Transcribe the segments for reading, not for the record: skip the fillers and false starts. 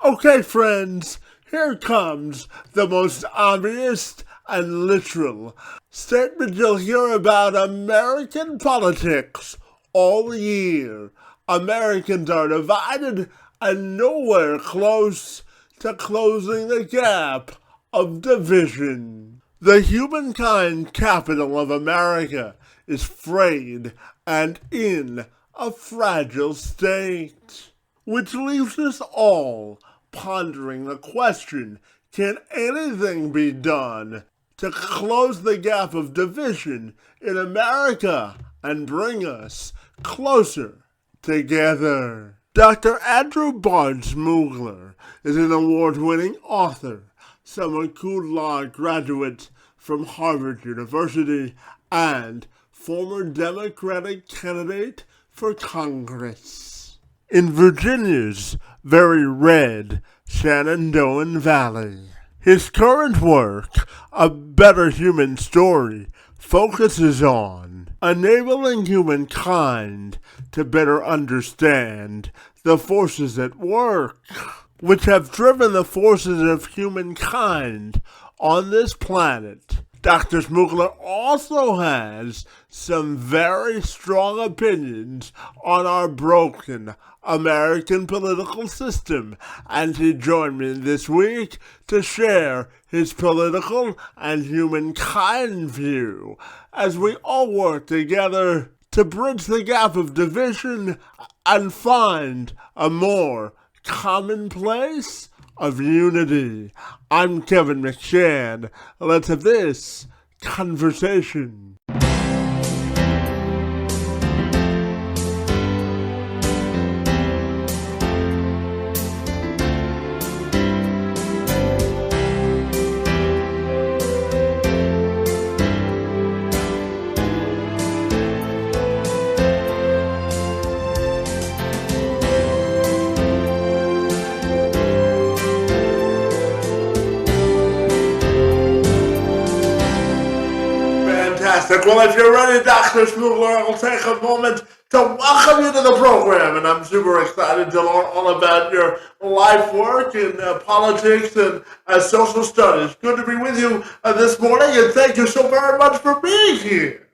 Okay, friends, here comes the most obvious and literal statement you'll hear about American politics all year. Americans are divided and nowhere close to closing the gap of division. The humankind capital of America is frayed and in a fragile state, which leaves us all pondering the question, can anything be done to close the gap of division in America and bring us closer together? Dr. Andrew Bard Schmookler is an award-winning author, summa cum laude graduate from Harvard University, and former Democratic candidate for Congress in Virginia's very red Shenandoah Valley. His current work, A Better Human Story, focuses on enabling humankind to better understand the forces at work, which have driven the forces of humankind on this planet. Dr. Schmookler also has some very strong opinions on our broken American political system, and he joined me this week to share his political and humankind view as we all work together to bridge the gap of division and find a more commonplace of unity. I'm Kevin McShann. Let's have this conversation. Well, if you're ready, Dr. Schmookler, I'll take a moment to welcome you to the program, and I'm super excited to learn all about your life work in politics and social studies. Good to be with you this morning, and thank you so very much for being here.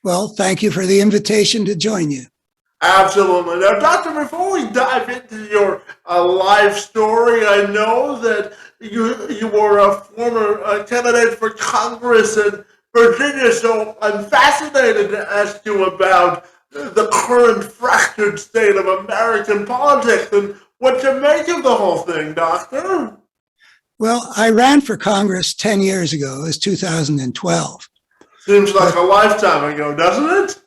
Well, thank you for the invitation to join you. Absolutely. Now, Doctor, before we dive into your life story, I know that you were a former candidate for Congress in Virginia, so I'm fascinated to ask you about the current fractured state of American politics and what you make of the whole thing, Doctor. Well, I ran for Congress 10 years ago. It was 2012. Seems like a lifetime ago, doesn't it?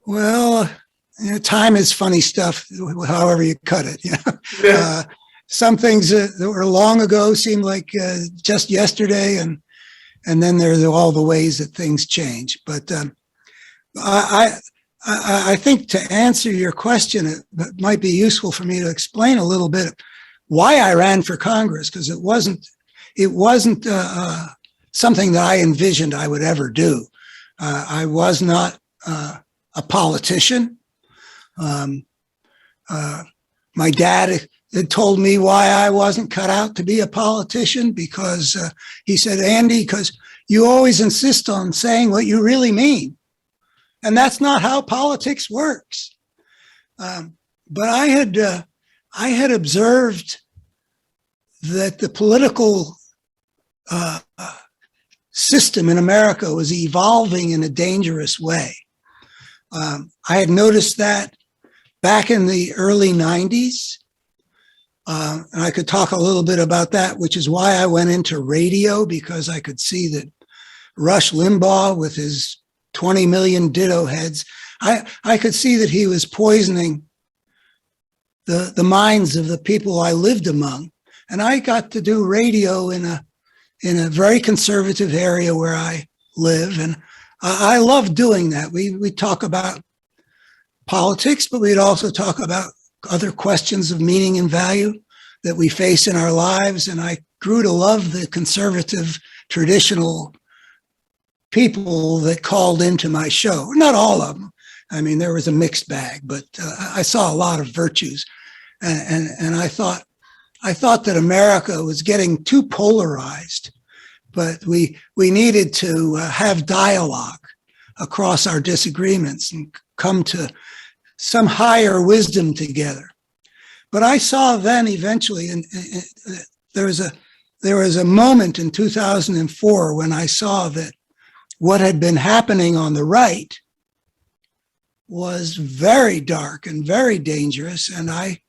Well, time is funny stuff, however you cut it. Yeah. Some things that were long ago seem like just yesterday, and then there's all the ways that things change. But I think to answer your question, it might be useful for me to explain a little bit why I ran for Congress, because it wasn't something that I envisioned I would ever do. I was not a politician. My dad had told me why I wasn't cut out to be a politician, because he said, Andy, because you always insist on saying what you really mean. And that's not how politics works. But I had observed that the political system in America was evolving in a dangerous way. I had noticed that back in the early 90s. And I could talk a little bit about that, which is why I went into radio, because I could see that Rush Limbaugh, with his 20 million ditto heads, I could see that he was poisoning the minds of the people I lived among. And I got to do radio in a very conservative area where I live. And I love doing that. We talk about politics, but we'd also talk about other questions of meaning and value that we face in our lives. And I grew to love the conservative, traditional people that called into my show. Not all of them. I mean, there was a mixed bag, but I saw a lot of virtues. And I thought, I thought that America was getting too polarized, but we needed to have dialogue across our disagreements and come to some higher wisdom together. But I saw then eventually, and there was a moment in 2004 when I saw that what had been happening on the right was very dark and very dangerous, and I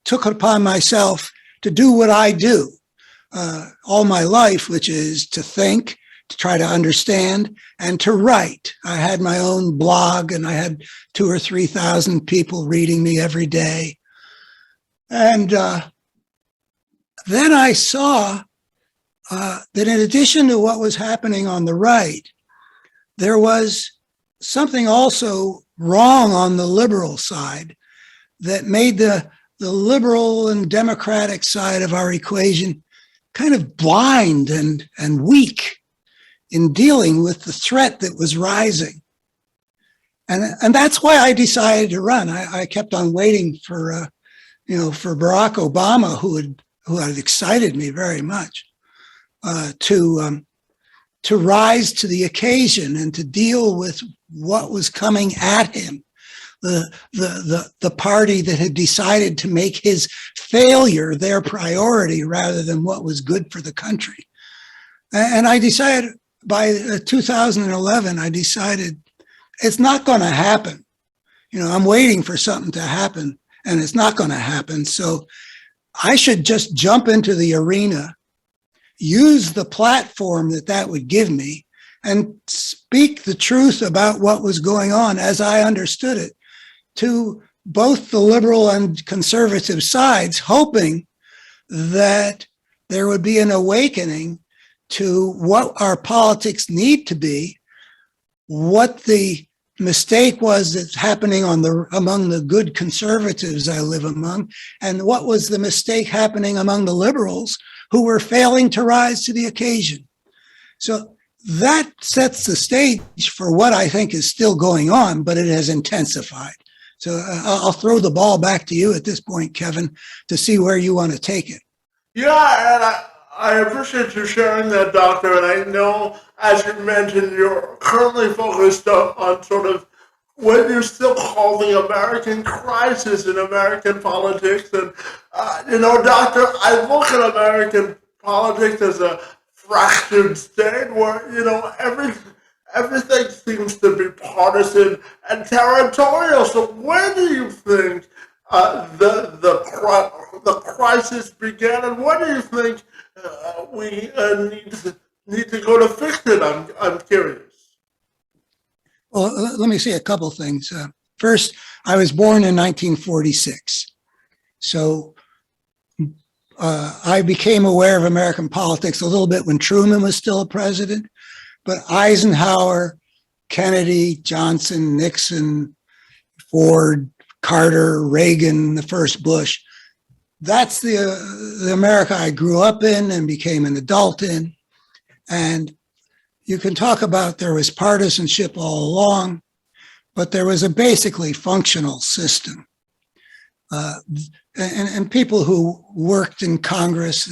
took it upon myself to do what I do all my life, which is to think, to try to understand, and to write. I had my own blog, and I had 2,000 or 3,000 people reading me every day. And then I saw that in addition to what was happening on the right, there was something also wrong on the liberal side that made the liberal and democratic side of our equation kind of blind and weak in dealing with the threat that was rising. And that's why I decided to run. I kept on waiting for Barack Obama, who had excited me very much, to rise to the occasion and to deal with what was coming at him. The party that had decided to make his failure their priority rather than what was good for the country. And I decided by 2011, I decided it's not going to happen. I'm waiting for something to happen, and it's not going to happen. So I should just jump into the arena, use the platform that would give me, and speak the truth about what was going on as I understood it to both the liberal and conservative sides, hoping that there would be an awakening to what our politics need to be, what the mistake was that's happening among the good conservatives I live among, and what was the mistake happening among the liberals who were failing to rise to the occasion. So that sets the stage for what I think is still going on, but it has intensified. So I'll throw the ball back to you at this point, Kevin, to see where you want to take it. Yeah, and I appreciate you sharing that, Doctor. And I know, as you mentioned, you're currently focused on sort of what you still call the American crisis in American politics. And, Doctor, I look at American politics as a fractured state where, everything seems to be partisan and territorial. So where do you think the crisis began, and what do you think we need to go to fix it? I'm curious. Well, let me say a couple things. First, I was born in 1946. So I became aware of American politics a little bit when Truman was still a president, but Eisenhower, Kennedy, Johnson, Nixon, Ford, Carter, Reagan, the first Bush, that's the America I grew up in and became an adult in. And you can talk about there was partisanship all along, but there was a basically functional system. And people who worked in Congress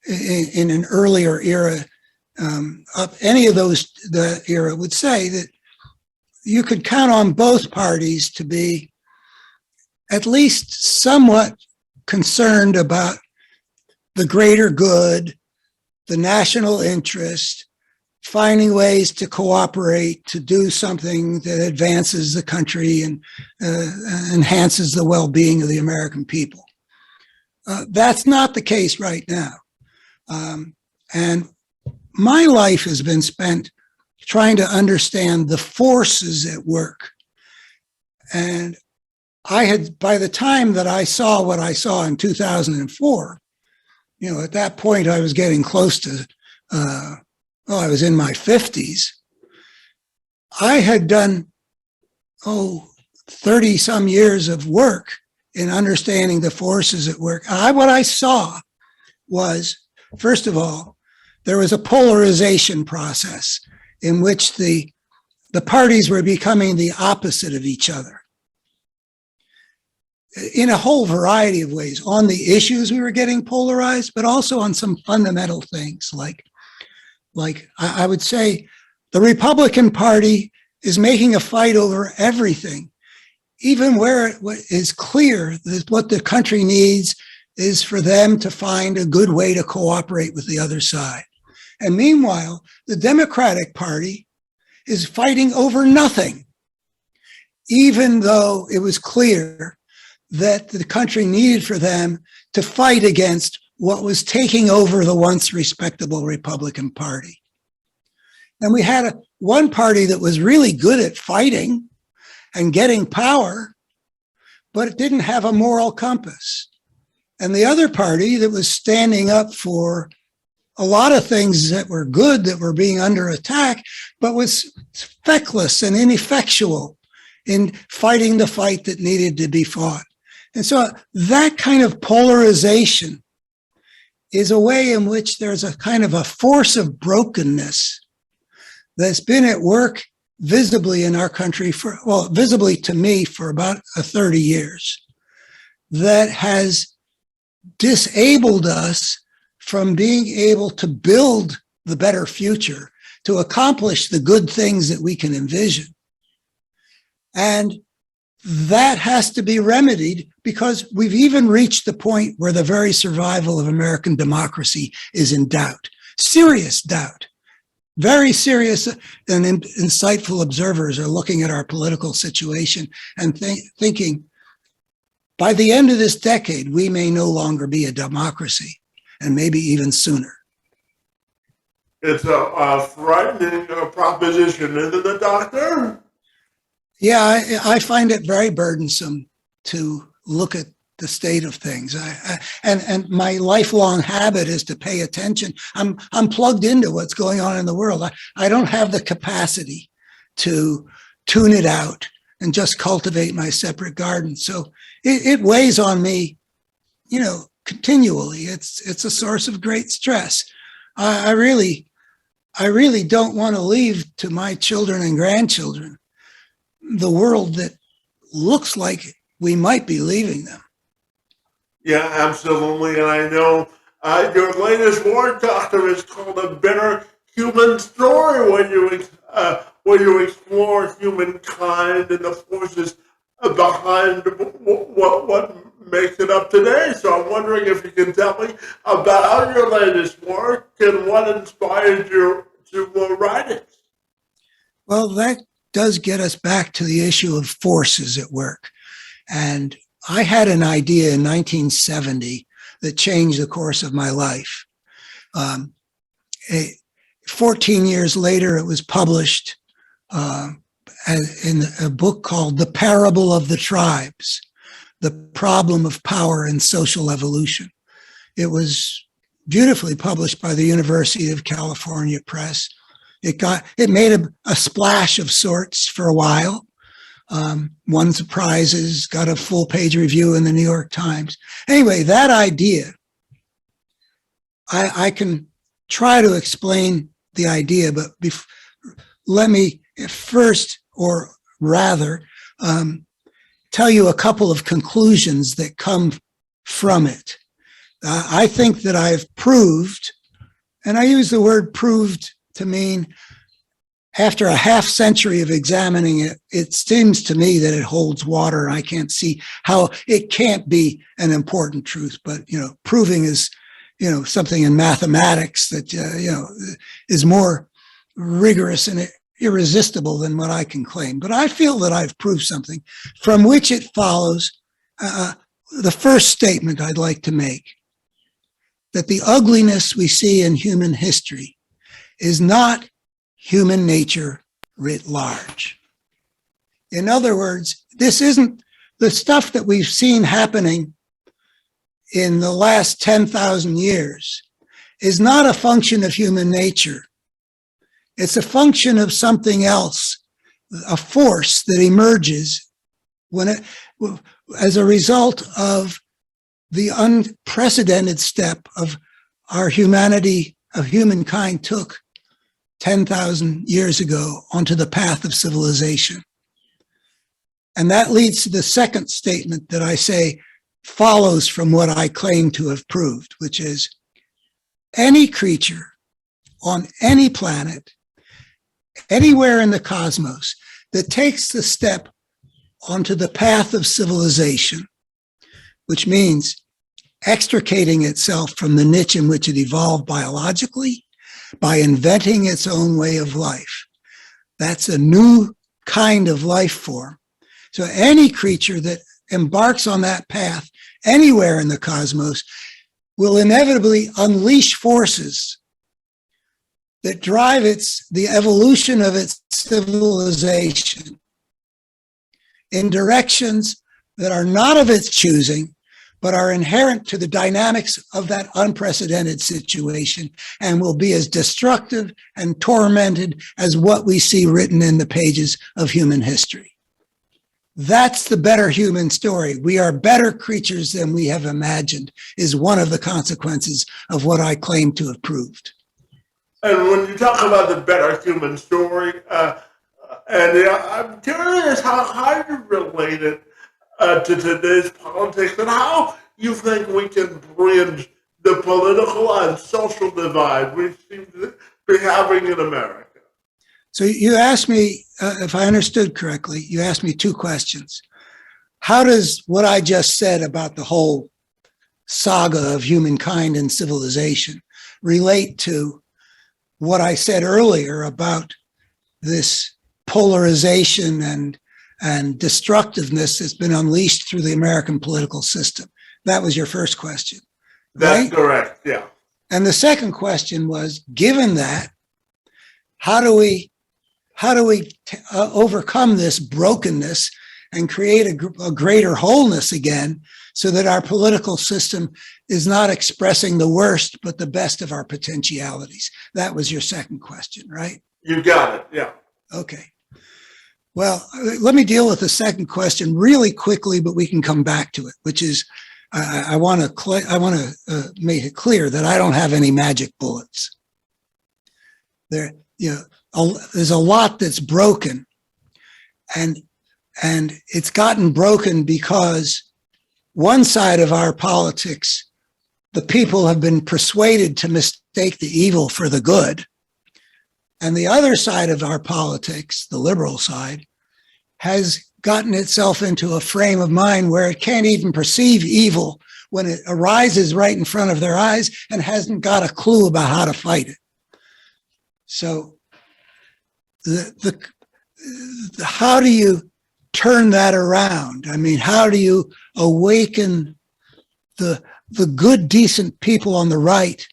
in an earlier era, of any of the era, would say that you could count on both parties to be at least somewhat concerned about the greater good, the national interest, finding ways to cooperate, to do something that advances the country and enhances the well-being of the American people. That's not the case right now. And my life has been spent trying to understand the forces at work. And by the time that I saw what I saw in 2004, at that point I was getting close to, I was in my 50s. I had done, 30 some years of work in understanding the forces at work. What I saw was, first of all, there was a polarization process in which the parties were becoming the opposite of each other. in a whole variety of ways on the issues we were getting polarized, but also on some fundamental things like I would say the Republican Party is making a fight over everything, even where it is clear that what the country needs is for them to find a good way to cooperate with the other side. And meanwhile, the Democratic Party is fighting over nothing, even though it was clear that the country needed for them to fight against what was taking over the once respectable Republican Party. And we had one party that was really good at fighting and getting power, but it didn't have a moral compass. And the other party that was standing up for a lot of things that were good, that were being under attack, but was feckless and ineffectual in fighting the fight that needed to be fought. And so that kind of polarization is a way in which there's a kind of a force of brokenness that's been at work visibly in our country visibly to me for about 30 years, that has disabled us from being able to build the better future, to accomplish the good things that we can envision. And that has to be remedied, because we've even reached the point where the very survival of American democracy is in doubt, serious doubt. Very serious and insightful observers are looking at our political situation and thinking, by the end of this decade, we may no longer be a democracy, and maybe even sooner. It's a frightening proposition, isn't it, Doctor? Yeah, I find it very burdensome to look at the state of things. And my lifelong habit is to pay attention. I'm plugged into what's going on in the world. I don't have the capacity to tune it out and just cultivate my separate garden. So it weighs on me, continually. It's a source of great stress. I really don't want to leave to my children and grandchildren the world that looks like we might be leaving them. Yeah, absolutely. And I know your latest work, Doctor, is called A Bitter Human Story, where you explore humankind and the forces behind what makes it up today. So I'm wondering if you can tell me about your latest work and what inspired you to write it. Well, that does get us back to the issue of forces at work. And I had an idea in 1970 that changed the course of my life. 14 years later, it was published in a book called The Parable of the Tribes, The Problem of Power and Social Evolution. It was beautifully published by the University of California Press. It made a splash of sorts for a while. Won the prizes, got a full-page review in the New York Times. Anyway, that idea, I can try to explain the idea, but let me first, or rather, tell you a couple of conclusions that come from it. I think that I've proved, and I use the word proved to mean, after a half century of examining it, it seems to me that it holds water. I can't see how it can't be an important truth, but, proving is, something in mathematics that, is more rigorous and irresistible than what I can claim. But I feel that I've proved something from which it follows the first statement I'd like to make, that the ugliness we see in human history is not human nature writ large. In other words, this isn't the stuff that we've seen happening in the last 10,000 years is not a function of human nature. It's a function of something else, a force that emerges as a result of the unprecedented step of humankind took 10,000 years ago onto the path of civilization. And that leads to the second statement that I say follows from what I claim to have proved, which is any creature on any planet, anywhere in the cosmos, that takes the step onto the path of civilization, which means extricating itself from the niche in which it evolved biologically by inventing its own way of life. That's a new kind of life form. So any creature that embarks on that path anywhere in the cosmos will inevitably unleash forces that drive the evolution of its civilization in directions that are not of its choosing, but are inherent to the dynamics of that unprecedented situation and will be as destructive and tormented as what we see written in the pages of human history. That's the better human story. We are better creatures than we have imagined, is one of the consequences of what I claim to have proved. And when you talk about the better human story, I'm curious how you relate it to today's politics and how you think we can bridge the political and social divide we seem to be having in America. So you asked me, if I understood correctly, you asked me two questions. How does what I just said about the whole saga of humankind and civilization relate to what I said earlier about this polarization and destructiveness that's been unleashed through the American political system? That was your first question. That's right? correct, yeah. And the second question was, given that, how do we overcome this brokenness and create a greater wholeness again so that our political system is not expressing the worst, but the best of our potentialities? That was your second question, right? You got it, yeah. Okay. Well, let me deal with the second question really quickly, but we can come back to it, which is I want to make it clear that I don't have any magic bullets. There's a lot that's broken, and it's gotten broken because one side of our politics, the people have been persuaded to mistake the evil for the good, and the other side of our politics, the liberal side, has gotten itself into a frame of mind where it can't even perceive evil when it arises right in front of their eyes and hasn't got a clue about how to fight it. So how do you turn that around? I mean, how do you awaken the good, decent people on the right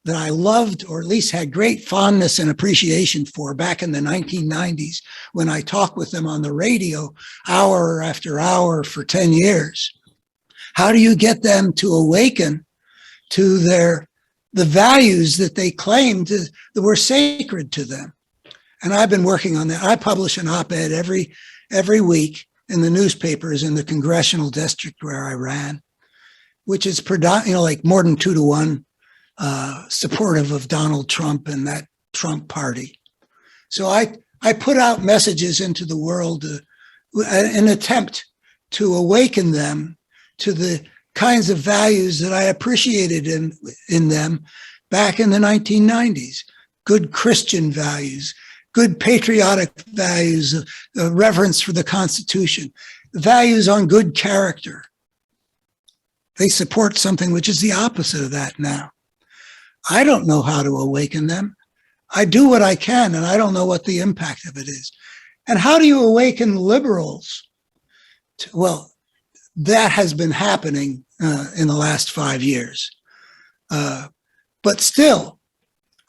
that I loved, or at least had great fondness and appreciation for back in the 1990s when I talked with them on the radio hour after hour for 10 years? How do you get them to awaken to the values that they claimed that were sacred to them? And I've been working on that. I publish an op-ed every week in the newspapers in the congressional district where I ran, which is like more than 2-to-1 supportive of Donald Trump and that Trump party. So I put out messages into the world, an attempt to awaken them to the kinds of values that I appreciated in them back in the 1990s. Good Christian values, good patriotic values, reverence for the Constitution, values on good character. They support something which is the opposite of that now. I don't know how to awaken them. I do what I can, and I don't know what the impact of it is. And how do you awaken liberals? Well, that has been happening in the last 5 years. But still,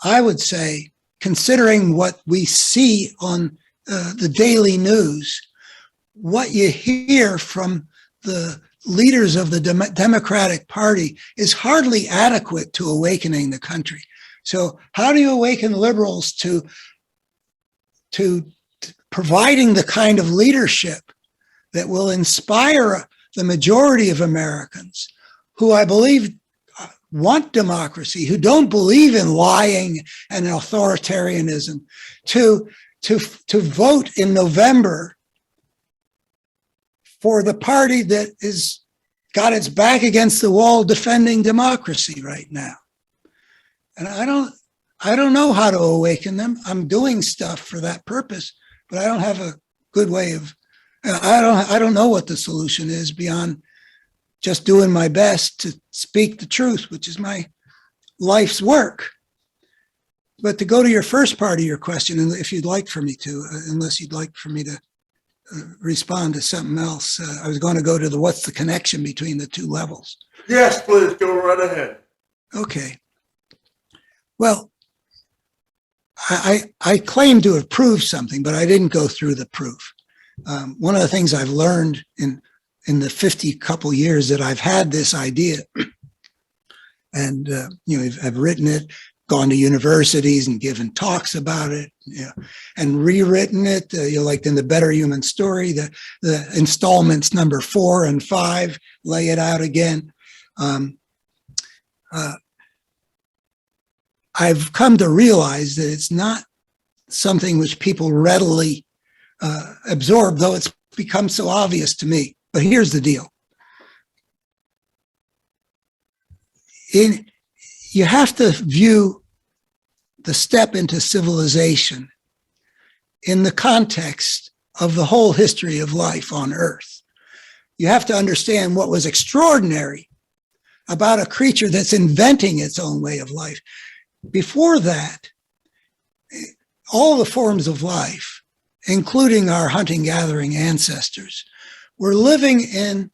I would say, considering what we see on the daily news, what you hear from the leaders of the Democratic Party is hardly adequate to awakening the country. So how do you awaken liberals to providing the kind of leadership that will inspire the majority of Americans who I believe want democracy, who don't believe in lying and authoritarianism, to vote in November for the party that is got its back against the wall defending democracy right now. And I don't know how to awaken them. I'm doing stuff for that purpose, but I don't have a good way of, I don't know what the solution is beyond just doing my best to speak the truth, which is my life's work. But to go to your first part of your question, and if you'd like for me to, unless you'd like for me to respond to something else, I was going to go to what's the connection between the two levels. Yes, please go right ahead. Okay. Well, I claim to have proved something, but I didn't go through the proof. One of the things I've learned in the 50 couple years that I've had this idea, and I've written it, gone to universities and given talks about it, and rewritten it. Like in the Better Human Story, the installments number 4 and 5 lay it out again. I've come to realize that it's not something which people readily absorb, though it's become so obvious to me. But here's the deal. You have to view the step into civilization in the context of the whole history of life on Earth. You have to understand what was extraordinary about a creature that's inventing its own way of life. Before that, all the forms of life, including our hunting-gathering ancestors, were living in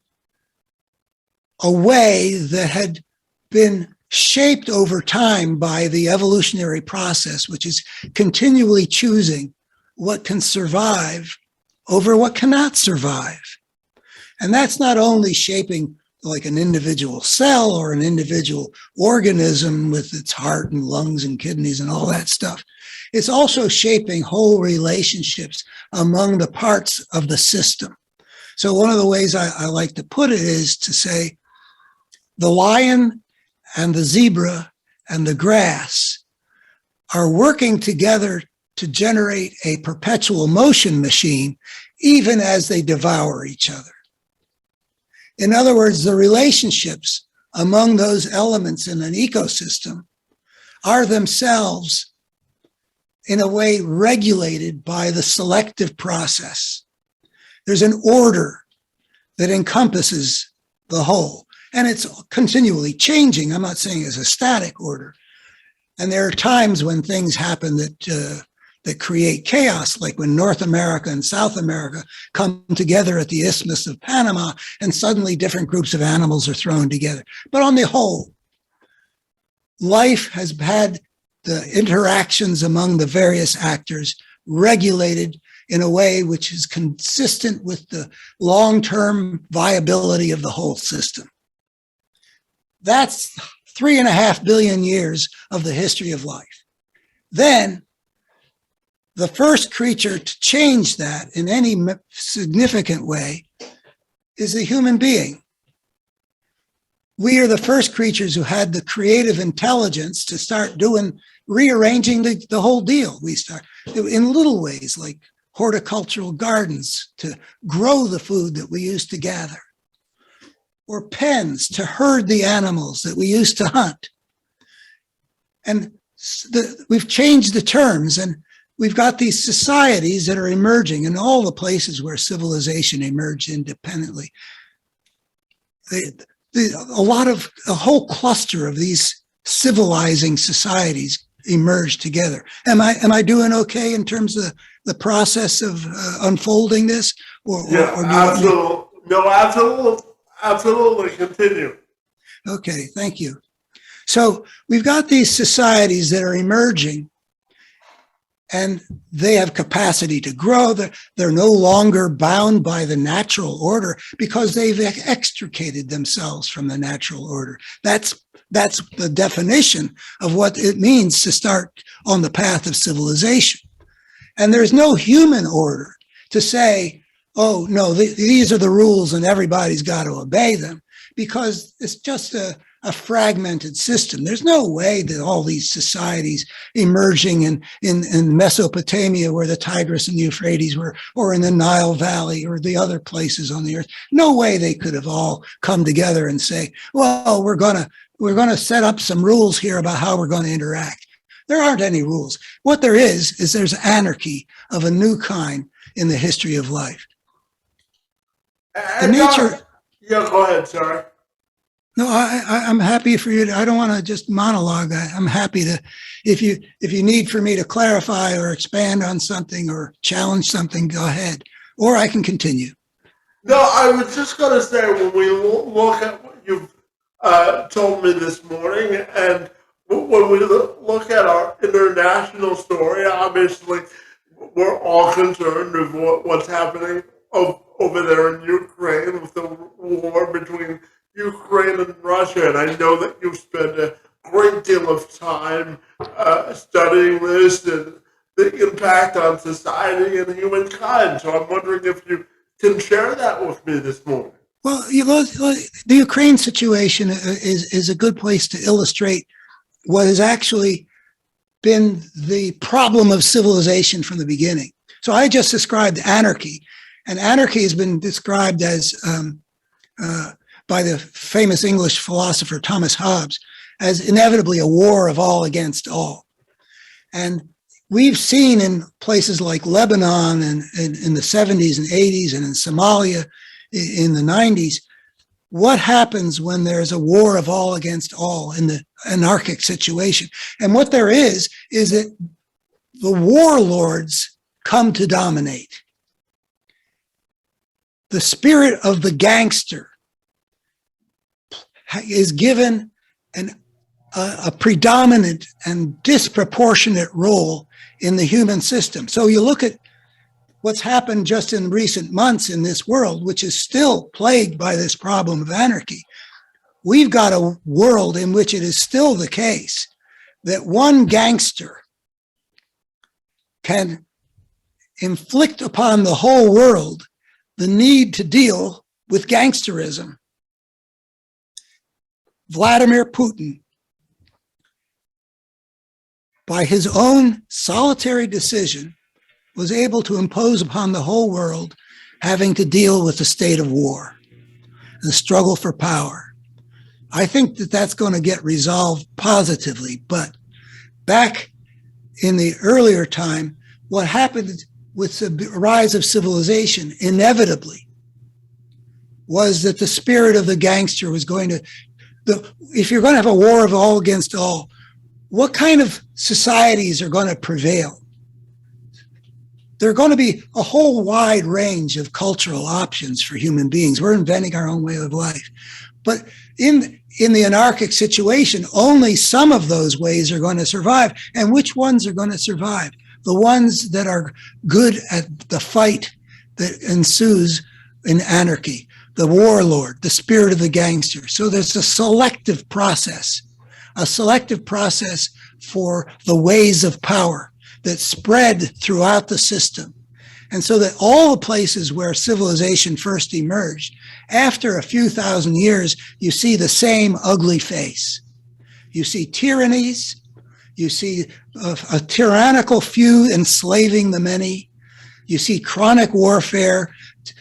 a way that had been shaped over time by the evolutionary process, which is continually choosing what can survive over what cannot survive. And that's not only shaping like an individual cell or an individual organism with its heart and lungs and kidneys and all that stuff. It's also shaping whole relationships among the parts of the system. So one of the ways I like to put it is to say the lion and the zebra and the grass are working together to generate a perpetual motion machine, even as they devour each other. In other words, the relationships among those elements in an ecosystem are themselves, in a way, regulated by the selective process. There's an order that encompasses the whole, and it's continually changing. I'm not saying it's a static order. And there are times when things happen that create chaos, like when North America and South America come together at the Isthmus of Panama, and suddenly different groups of animals are thrown together. But on the whole, life has had the interactions among the various actors regulated in a way which is consistent with the long-term viability of the whole system. That's 3.5 billion years of the history of life. Then, the first creature to change that in any significant way is the human being. We are the first creatures who had the creative intelligence to start rearranging the whole deal. We start in little ways, like horticultural gardens to grow the food that we used to gather, or pens to herd the animals that we used to hunt. And we've changed the terms, and we've got these societies that are emerging in all the places where civilization emerged independently. A whole cluster of these civilizing societies emerged together. Am I doing okay in terms of the process of unfolding this? Absolutely. Continue. Okay, thank you. So we've got these societies that are emerging, and they have capacity to grow. They're no longer bound by the natural order because they've extricated themselves from the natural order. That's the definition of what it means to start on the path of civilization. And there's no human order to say, oh, no, these are the rules and everybody's got to obey them, because it's just a a fragmented system. There's no way that all these societies emerging in Mesopotamia, where the Tigris and the Euphrates were, or in the Nile Valley or the other places on the earth, no way they could have all come together and say, well, we're going to set up some rules here about how we're going to interact. There aren't any rules. What there is there's anarchy of a new kind in the history of life. The nature. Yeah, go ahead, sorry. No, I'm happy for you. I don't want to just monologue. I'm happy to, if you need for me to clarify or expand on something or challenge something, go ahead. Or I can continue. No, I was just going to say, when we look at what you've told me this morning, and when we look at our international story, obviously we're all concerned with what's happening over there in Ukraine with the war between Ukraine and Russia. And I know that you've spent a great deal of time studying this and the impact on society and humankind. So I'm wondering if you can share that with me this morning. Well, the Ukraine situation is a good place to illustrate what has actually been the problem of civilization from the beginning. So I just described anarchy, and anarchy has been described as by the famous English philosopher Thomas Hobbes as inevitably a war of all against all. And we've seen in places like Lebanon and in the 70s and 80s and in Somalia in the 90s, what happens when there's a war of all against all in the anarchic situation. And what there is that the warlords come to dominate. The spirit of the gangster is given a predominant and disproportionate role in the human system. So you look at what's happened just in recent months in this world, which is still plagued by this problem of anarchy. We've got a world in which it is still the case that one gangster can inflict upon the whole world the need to deal with gangsterism. Vladimir Putin, by his own solitary decision, was able to impose upon the whole world having to deal with the state of war, the struggle for power. I think that that's going to get resolved positively, but back in the earlier time, what happened with the rise of civilization inevitably was that the spirit of the gangster was going to, if you're going to have a war of all against all, what kind of societies are going to prevail? There are going to be a whole wide range of cultural options for human beings. We're inventing our own way of life. But in the anarchic situation, only some of those ways are going to survive. And which ones are going to survive? The ones that are good at the fight that ensues in anarchy, the warlord, the spirit of the gangster. So there's a selective process for the ways of power that spread throughout the system. And so that all the places where civilization first emerged, after a few thousand years, you see the same ugly face. You see tyrannies, you see a tyrannical few enslaving the many, you see chronic warfare,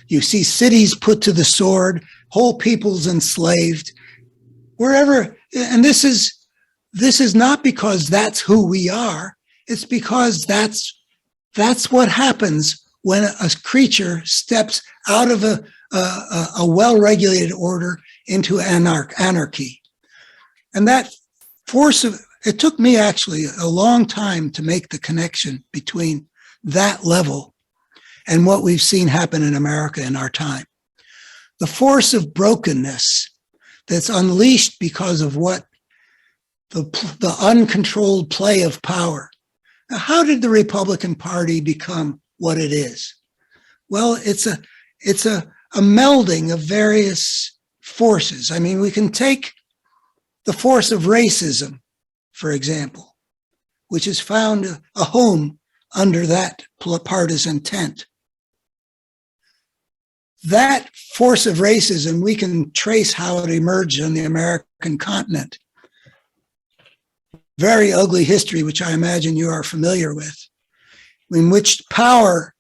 you see cities put to the sword, whole peoples enslaved, wherever. And this is not because that's who we are. It's because that's what happens when a creature steps out of a well-regulated order into anarchy. And that force of, it took me actually a long time to make the connection between that level and what we've seen happen in America in our time. The force of brokenness that's unleashed because of what the uncontrolled play of power. Now, how did the Republican Party become what it is? Well, it's a melding of various forces. I mean, we can take the force of racism, for example, which has found a home under that partisan tent. That force of racism, we can trace how it emerged on the American continent. Very ugly history, which I imagine you are familiar with, in which power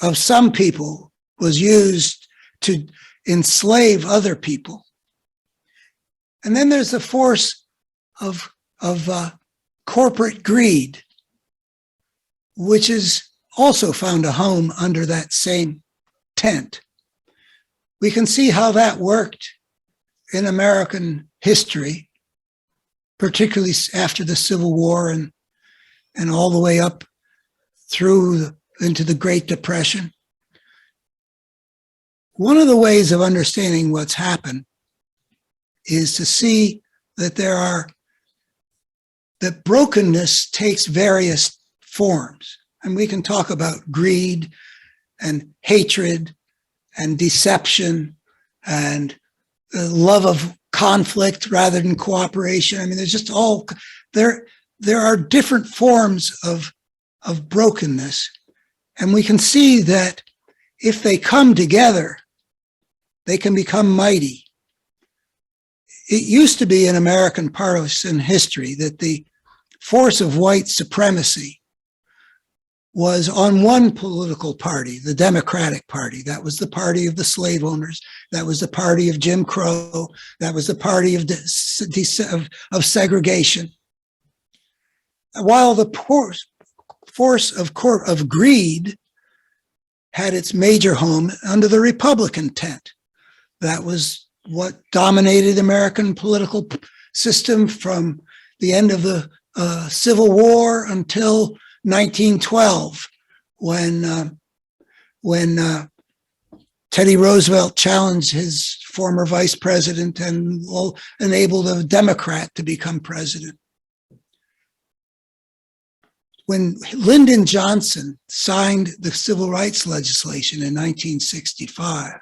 of some people was used to enslave other people. And then there's the force of corporate greed, which has also found a home under that same tent. We can see how that worked in American history, particularly after the Civil War and all the way up through into the Great Depression. One of the ways of understanding what's happened is to see that that brokenness takes various forms. And we can talk about greed and hatred and deception and the love of conflict rather than cooperation. I mean, there's just there are different forms of brokenness. And we can see that if they come together, they can become mighty. It used to be in American partisan history that the force of white supremacy was on one political party, the Democratic Party. That was the party of the slave owners. That was the party of Jim Crow. That was the party of segregation. While the force of greed had its major home under the Republican tent. That was what dominated American political system from the end of the Civil War until 1912, when Teddy Roosevelt challenged his former vice president and enabled a Democrat to become president. When Lyndon Johnson signed the civil rights legislation in 1965,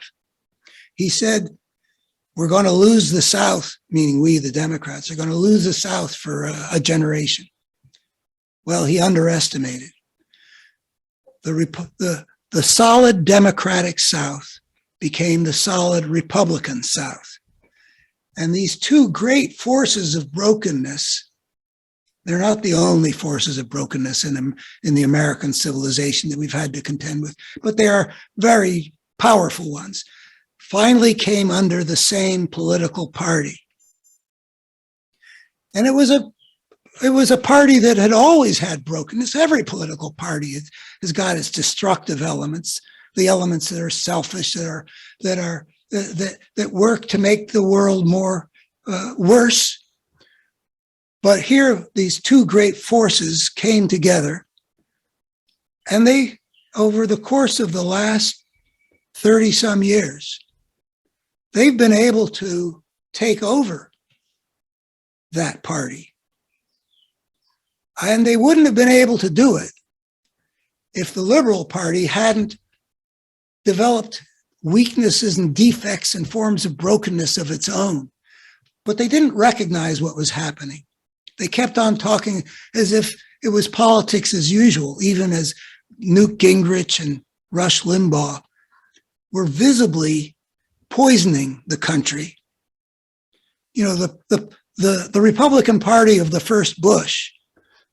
he said, we're going to lose the South, meaning we, the Democrats, are going to lose the South for a generation. Well, he underestimated. The solid Democratic South became the solid Republican South. And these two great forces of brokenness, they're not the only forces of brokenness in the American civilization that we've had to contend with, but they are very powerful ones, finally came under the same political party. And it was a party that had always had brokenness. Every political party has got its destructive elements, the elements that are selfish, that work to make the world more worse. But here, these two great forces came together, and they, over the course of the last 30-some years, they've been able to take over that party. And they wouldn't have been able to do it if the Liberal Party hadn't developed weaknesses and defects and forms of brokenness of its own. But they didn't recognize what was happening. They kept on talking as if it was politics as usual, even as Newt Gingrich and Rush Limbaugh were visibly poisoning the country. You know, the Republican Party of the first Bush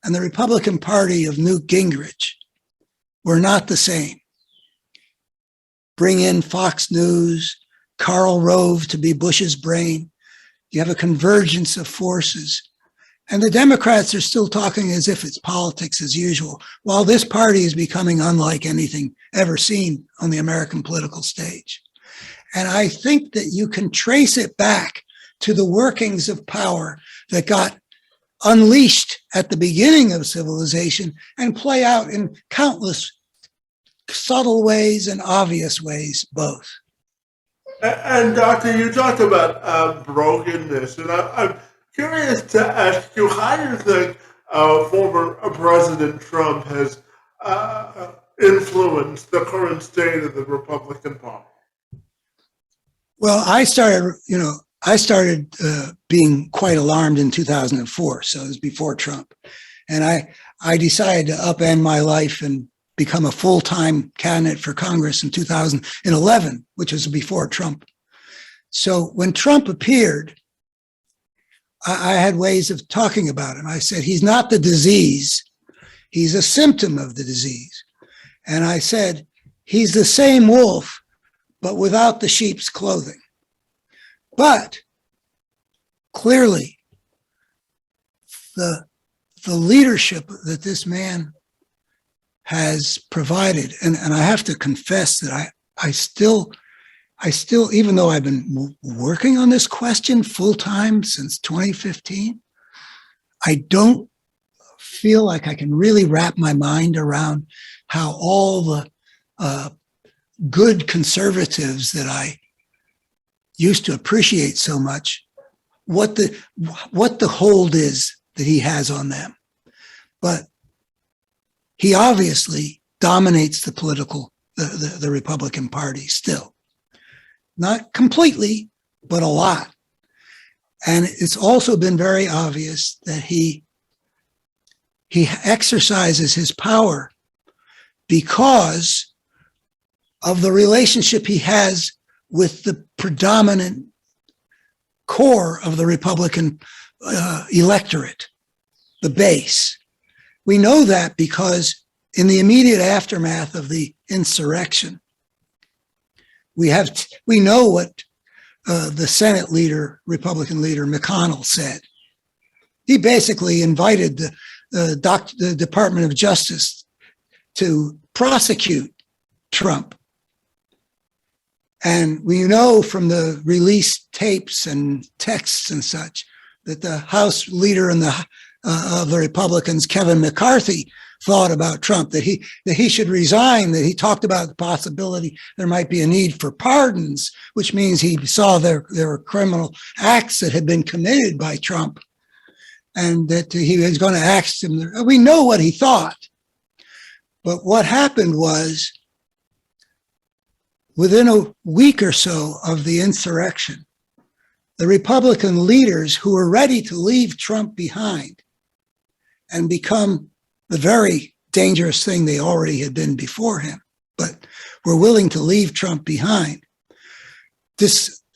and the Republican Party of Newt Gingrich were not the same. Bring in Fox News, Karl Rove to be Bush's brain. You have a convergence of forces. And the Democrats are still talking as if it's politics as usual, while this party is becoming unlike anything ever seen on the American political stage. And I think that you can trace it back to the workings of power that got unleashed at the beginning of civilization and play out in countless subtle ways and obvious ways, both. And Doctor, you talked about brokenness, and I'm curious to ask you, how do you think former President Trump has influenced the current state of the Republican Party? Well, I started being quite alarmed in 2004, so it was before Trump. And I decided to upend my life and become a full-time candidate for Congress in 2011, which was before Trump. So when Trump appeared, I had ways of talking about him. I said, he's not the disease. He's a symptom of the disease. And I said, he's the same wolf, but without the sheep's clothing. But clearly, the leadership that this man has provided, and I have to confess that I still, even though I've been working on this question full time since 2015, I don't feel like I can really wrap my mind around how all the good conservatives that I used to appreciate so much, what the hold is that he has on them. But he obviously dominates the political, the Republican Party still. Not completely, but a lot. And it's also been very obvious that he exercises his power because of the relationship he has with the predominant core of the Republican electorate, the base. We know that because in the immediate aftermath of the insurrection, we know what the Senate leader, Republican leader McConnell said. He basically invited the Department of Justice to prosecute Trump. And we know from the released tapes and texts and such that the House leader of the Republicans, Kevin McCarthy, thought about Trump, that he should resign, that he talked about the possibility there might be a need for pardons, which means he saw there were criminal acts that had been committed by Trump and that he was going to ask him. We know what he thought. But what happened was, within a week or so of the insurrection, the Republican leaders who were ready to leave Trump behind and become the very dangerous thing they already had been before him, but were willing to leave Trump behind,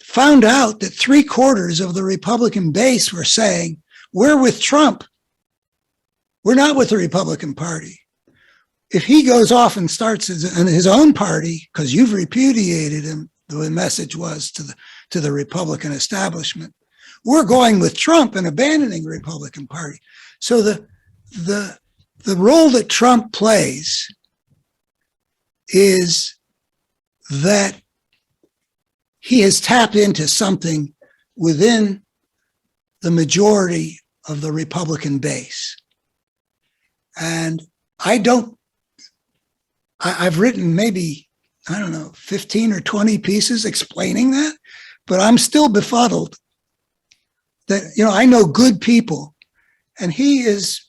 found out that 3/4 of the Republican base were saying, we're with Trump. We're not with the Republican Party. If he goes off and starts his own party, because you've repudiated him, the message was to the Republican establishment, we're going with Trump and abandoning the Republican Party. So the role that Trump plays is that he has tapped into something within the majority of the Republican base. And I've written maybe, 15 or 20 pieces explaining that, but I'm still befuddled that, I know good people, and he is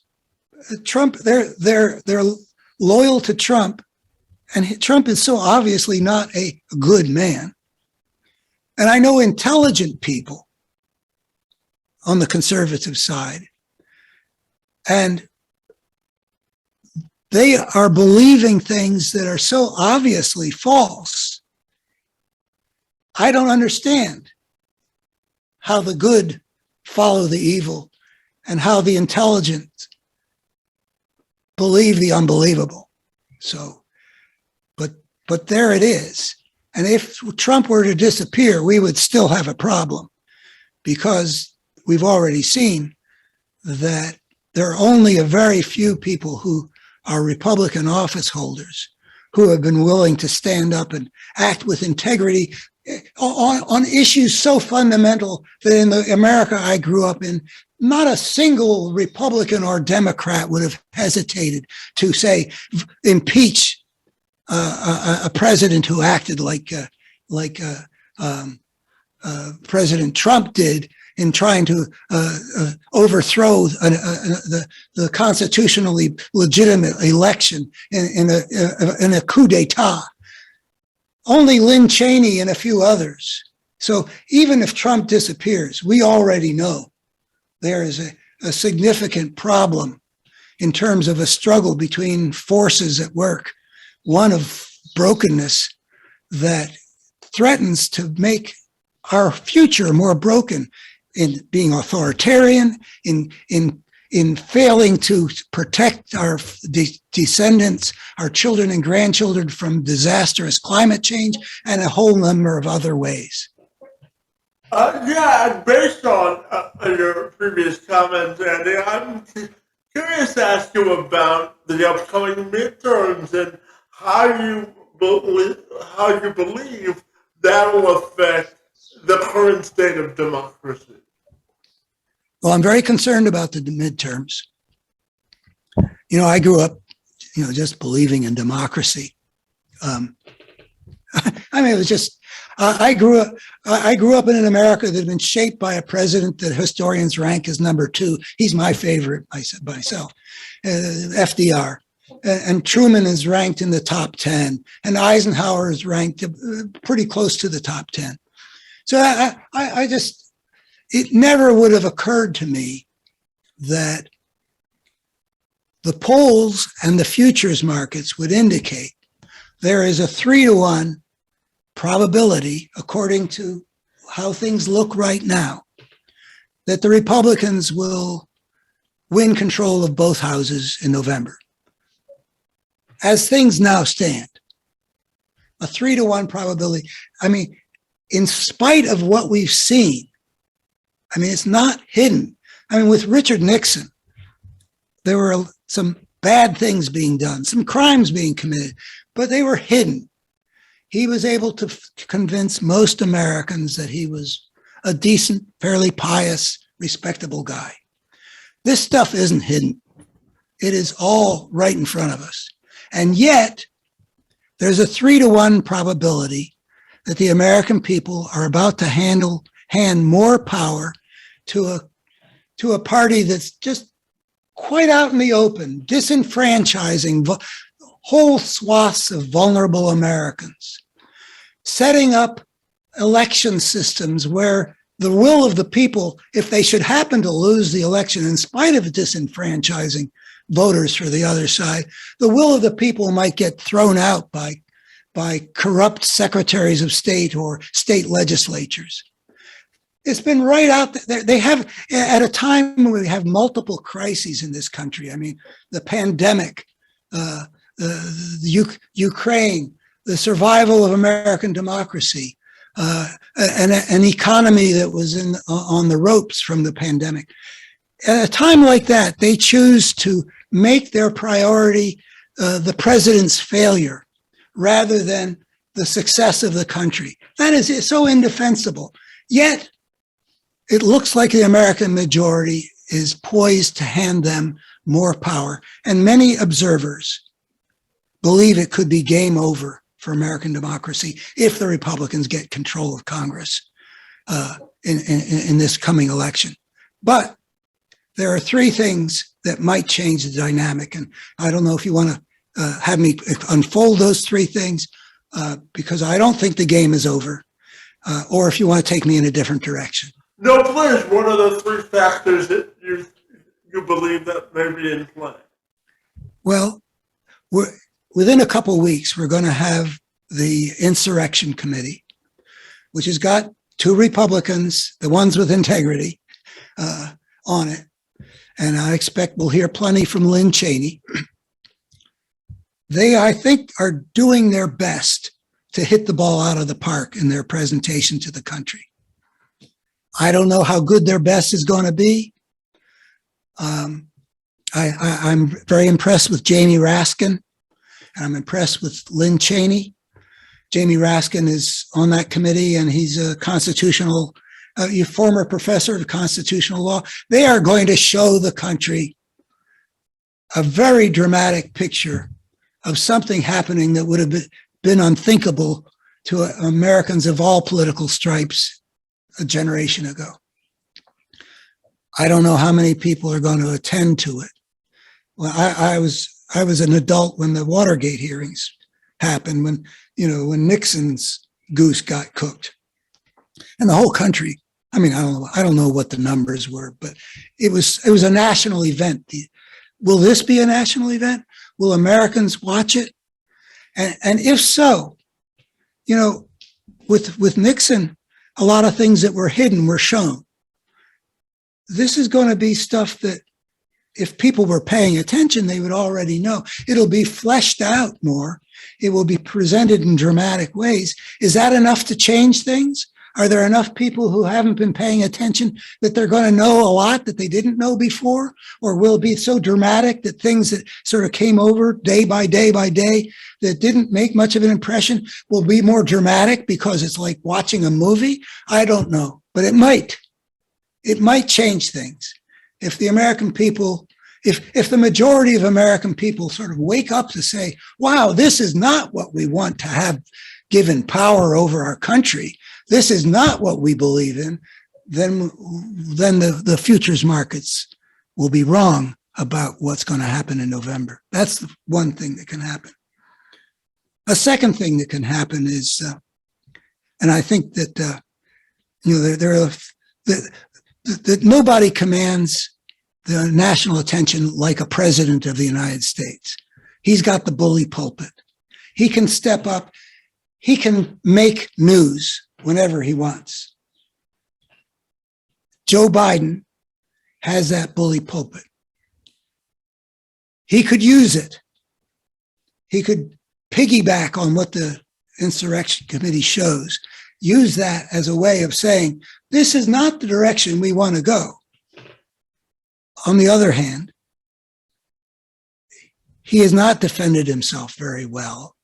Trump, they're loyal to Trump, and Trump is so obviously not a good man. And I know intelligent people on the conservative side, and they are believing things that are so obviously false. I don't understand how the good follow the evil and how the intelligent believe the unbelievable. So, but there it is. And if Trump were to disappear, we would still have a problem, because we've already seen that there are only a very few people who are Republican office holders who have been willing to stand up and act with integrity on issues so fundamental that in the America I grew up in, not a single Republican or Democrat would have hesitated to say, impeach a president who acted like President Trump did in trying to overthrow the constitutionally legitimate election in a coup d'etat. Only Lynn Cheney and a few others. So even if Trump disappears, we already know there is a significant problem in terms of a struggle between forces at work, one of brokenness that threatens to make our future more broken. in being authoritarian, in failing to protect our descendants, our children and grandchildren from disastrous climate change, and a whole number of other ways. Yeah, based on your previous comments, Andy, I'm curious to ask you about the upcoming midterms and how you believe that will affect the current state of democracy. Well, I'm very concerned about the midterms. I grew up, just believing in democracy. It was just, I grew up in an America that had been shaped by a president that historians rank as number 2. He's my favorite, I said myself, FDR. And Truman is ranked in the top 10, and Eisenhower is ranked pretty close to the top 10. So it never would have occurred to me that the polls and the futures markets would indicate there is a 3-to-1 probability, according to how things look right now, that the Republicans will win control of both houses in November. As things now stand, a 3-to-1 probability. In spite of what we've seen, it's not hidden. With Richard Nixon, there were some bad things being done, some crimes being committed, but they were hidden. He was able to convince most Americans that he was a decent, fairly pious, respectable guy. This stuff isn't hidden. It is all right in front of us. And yet, there's a 3-to-1 probability that the American people are about to hand more power to a party that's just quite out in the open, disenfranchising whole swaths of vulnerable Americans, setting up election systems where the will of the people, if they should happen to lose the election in spite of disenfranchising voters for the other side, the will of the people might get thrown out by corrupt secretaries of state or state legislatures. It's been right out there. They have, at a time when we have multiple crises in this country. The pandemic, Ukraine, the survival of American democracy, an economy that was on the ropes from the pandemic. At a time like that, they choose to make their priority the president's failure rather than the success of the country. That is so indefensible. Yet, it looks like the American majority is poised to hand them more power. And many observers believe it could be game over for American democracy if the Republicans get control of Congress in this coming election. But there are 3 things that might change the dynamic. And I don't know if you want to have me unfold those 3 things because I don't think the game is over, or if you want to take me in a different direction. No, please. What are the 3 factors that you believe that may be in play? Well, within a couple of weeks, we're going to have the Insurrection Committee, which has got 2 Republicans, the ones with integrity, on it. And I expect we'll hear plenty from Lynn Cheney. They, I think, are doing their best to hit the ball out of the park in their presentation to the country. I don't know how good their best is going to be. I'm very impressed with Jamie Raskin, and I'm impressed with Lynn Cheney. Jamie Raskin is on that committee, and he's a former professor of constitutional law. They are going to show the country a very dramatic picture of something happening that would have been unthinkable to Americans of all political stripes a generation ago. I don't know how many people are going to attend to it. Well, I was an adult when the Watergate hearings happened, when Nixon's goose got cooked, and the whole country. I don't know what the numbers were, but it was a national event. Will this be a national event? Will Americans watch it? And if so, with Nixon, a lot of things that were hidden were shown. this is going to be stuff that if people were paying attention, they would already know. It'll be fleshed out more. It will be presented in dramatic ways. Is that enough to change things? Are there enough people who haven't been paying attention that they're going to know a lot that they didn't know before? Or will it be so dramatic that things that sort of came over day by day by day that didn't make much of an impression will be more dramatic because it's like watching a movie? I don't know, but it might. It might change things. If the American people, if the majority of American people sort of wake up to say, wow, this is not what we want to have given power over our country, this is not what we believe in, then the futures markets will be wrong about what's going to happen in November. That's the one thing that can happen. A second thing that can happen is, and I think that that nobody commands the national attention like a president of the United States. He's got the bully pulpit. He can step up. He can make news whenever he wants. Joe Biden has that bully pulpit. He could use it. He could piggyback on what the Insurrection Committee shows, use that as a way of saying, this is not the direction we want to go. On the other hand, he has not defended himself very well.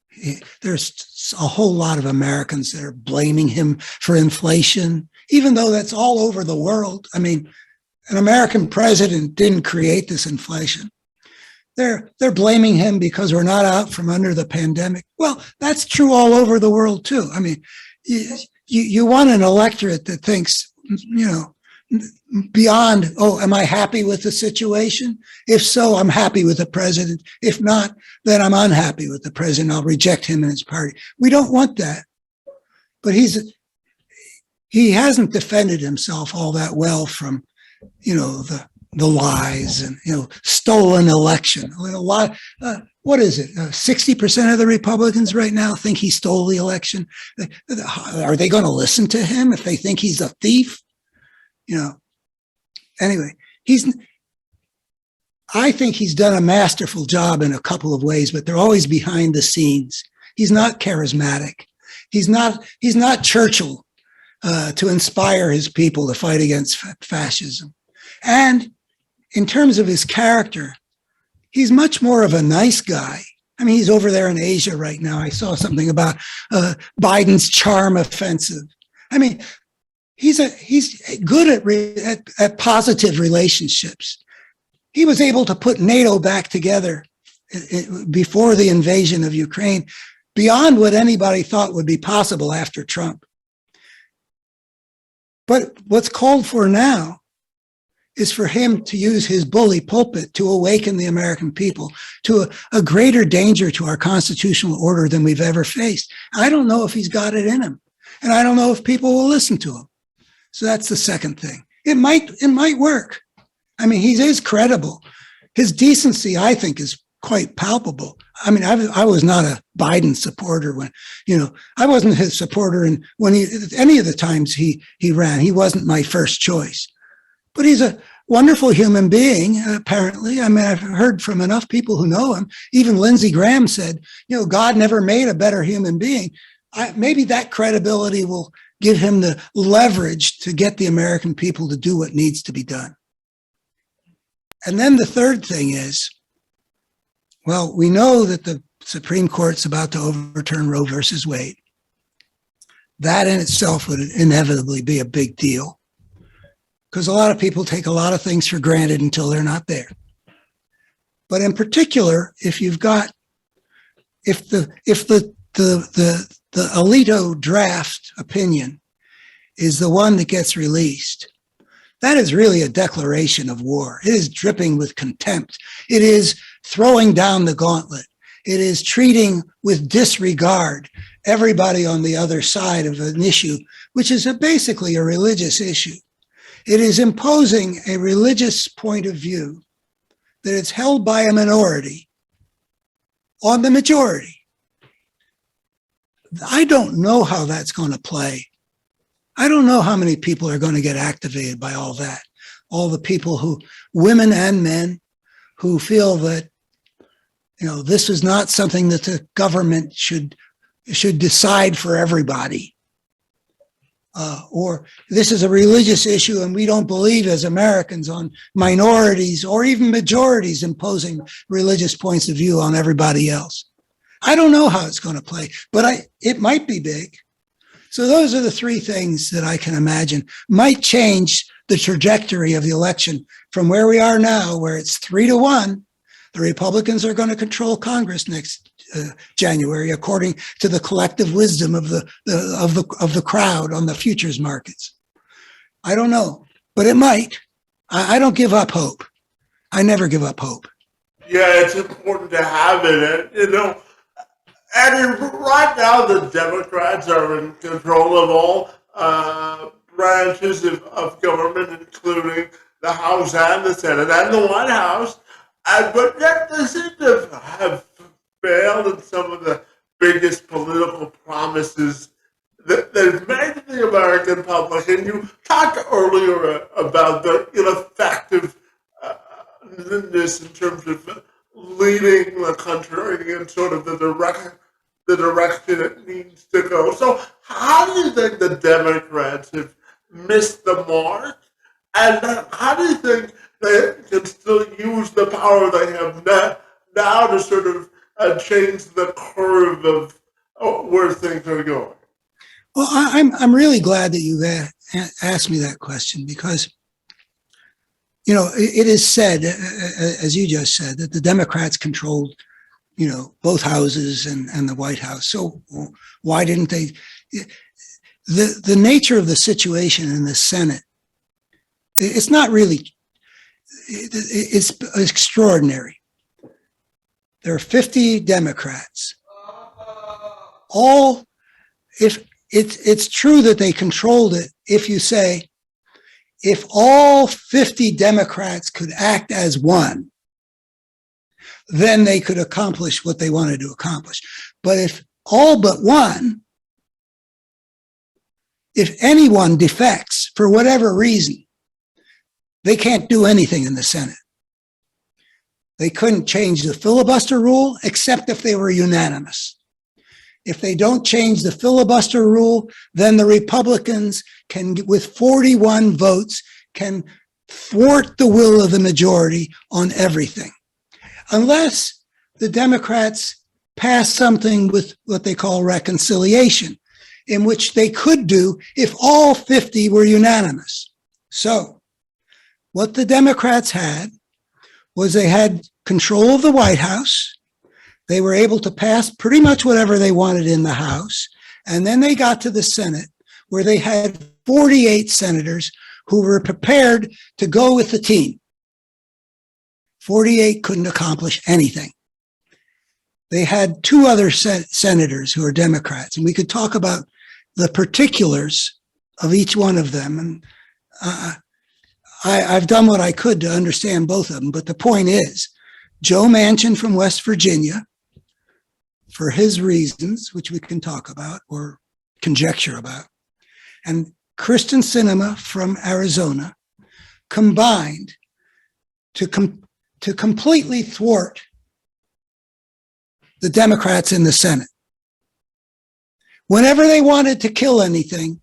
There's a whole lot of Americans that are blaming him for inflation, even though that's all over the world. I mean, an American president didn't create this inflation. They're blaming him because we're not out from under the pandemic. Well, that's true all over the world too. I mean, you want an electorate that thinks, beyond, oh, am I happy with the situation? If so, I'm happy with the president. If not, then I'm unhappy with the president. I'll reject him and his party. We don't want that. But he hasn't defended himself all that well from, the lies and, stolen election. What is it? 60% of the Republicans right now think he stole the election. Are they going to listen to him if they think he's a thief? Anyway, I think he's done a masterful job in a couple of ways, but they're always behind the scenes. He's not charismatic. He's not Churchill to inspire his people to fight against fascism. And in terms of his character, he's much more of a nice guy. I mean, he's over there in Asia right now. I saw something about Biden's charm offensive. I mean, he's good at positive relationships. He was able to put NATO back together before the invasion of Ukraine, beyond what anybody thought would be possible after Trump. But what's called for now is for him to use his bully pulpit to awaken the American people to a greater danger to our constitutional order than we've ever faced. I don't know if he's got it in him, and I don't know if people will listen to him. So that's the second thing. It might work. I mean, he is credible. His decency, I think, is quite palpable. I mean, I was not a Biden supporter when, I wasn't his supporter when any of the times he ran. He wasn't my first choice. But he's a wonderful human being, apparently. I mean, I've heard from enough people who know him. Even Lindsey Graham said, God never made a better human being. Maybe that credibility will give him the leverage to get the American people to do what needs to be done. And then the third thing is, well, we know that the Supreme Court's about to overturn Roe versus Wade. That in itself would inevitably be a big deal, because a lot of people take a lot of things for granted until they're not there. But in particular, if the Alito draft opinion is the one that gets released, that is really a declaration of war. It is dripping with contempt. It is throwing down the gauntlet. It is treating with disregard everybody on the other side of an issue, which is basically a religious issue. It is imposing a religious point of view that is held by a minority on the majority. I don't know how that's going to play. I don't know how many people are going to get activated by all that. all the people who, women and men, who feel that, this is not something that the government should decide for everybody. Or this is a religious issue and we don't believe as Americans on minorities or even majorities imposing religious points of view on everybody else. I don't know how it's going to play, but it might be big. So those are the three things that I can imagine might change the trajectory of the election from where we are now, where it's 3-1. The Republicans are going to control Congress next January, according to the collective wisdom of the crowd on the futures markets. I don't know, but it might. I don't give up hope. I never give up hope. Yeah, it's important to have it. And, and right now the Democrats are in control of all branches of government, including the House and the Senate and the White House. But yet they seem to have failed in some of the biggest political promises that they've made to the American public. And you talked earlier about the ineffectiveness in terms of leading the country in sort of the direction it needs to go. So how do you think the Democrats have missed the mark? And how do you think they can still use the power they have now to sort of change the curve of where things are going? Well, I'm really glad that you asked me that question because, it is said, as you just said, that the Democrats controlled, both houses and the White House. So why didn't they? The nature of the situation in the Senate, it's not really, it's extraordinary. There are 50 Democrats. If it's true that they controlled it, if you say, if all 50 Democrats could act as one, then they could accomplish what they wanted to accomplish. But if all but one, if anyone defects for whatever reason, they can't do anything in the Senate. They couldn't change the filibuster rule except if they were unanimous. If they don't change the filibuster rule, then the Republicans can, with 41 votes, can thwart the will of the majority on everything. Unless the Democrats pass something with what they call reconciliation, in which they could do if all 50 were unanimous. So what the Democrats had was they had control of the White House. They were able to pass pretty much whatever they wanted in the House. And then they got to the Senate, where they had 48 senators who were prepared to go with the team. 48 couldn't accomplish anything. They had two other senators who are Democrats, and we could talk about the particulars of each one of them. And I've done what I could to understand both of them, but the point is, Joe Manchin from West Virginia, for his reasons, which we can talk about or conjecture about, and Kristen Sinema from Arizona combined to completely thwart the Democrats in the Senate. Whenever they wanted to kill anything,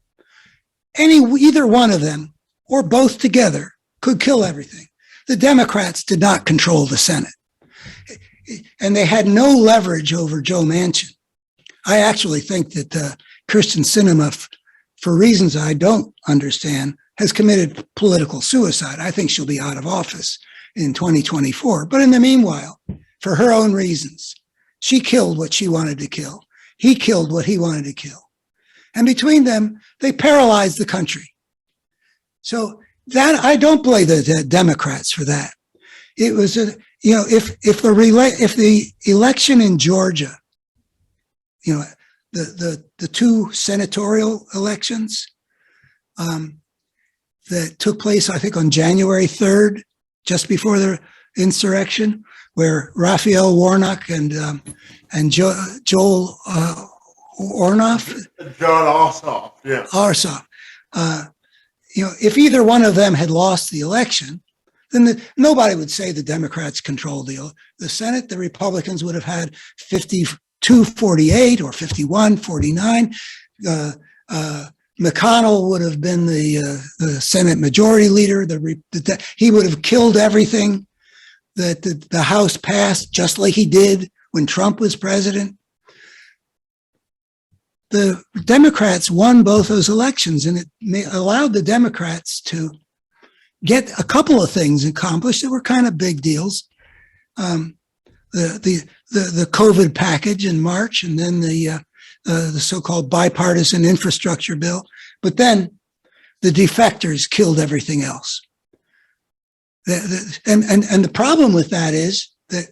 either one of them or both together could kill everything. The Democrats did not control the Senate, and they had no leverage over Joe Manchin. I actually think that Kristen Sinema, for reasons I don't understand, has committed political suicide. I think she'll be out of office in 2024. But in the meanwhile, for her own reasons, she killed what she wanted to kill. He killed what he wanted to kill. And between them, they paralyzed the country. So that, I don't blame the Democrats for that. It was, if the election in Georgia, the two senatorial elections that took place, I think, on January 3rd, just before the insurrection, where Raphael Warnock and Joel Ornoff, John Ossoff, yeah. Ossoff, if either one of them had lost the election, then nobody would say the Democrats controlled the Senate. The Republicans would have had 52-48 or 51-49. McConnell would have been the Senate Majority Leader. He would have killed everything that the House passed, just like he did when Trump was president. The Democrats won both those elections, and it allowed the Democrats to get a couple of things accomplished that were kind of big deals. The COVID package in March, and then the so-called bipartisan infrastructure bill. But then the defectors killed everything else. And the problem with that is that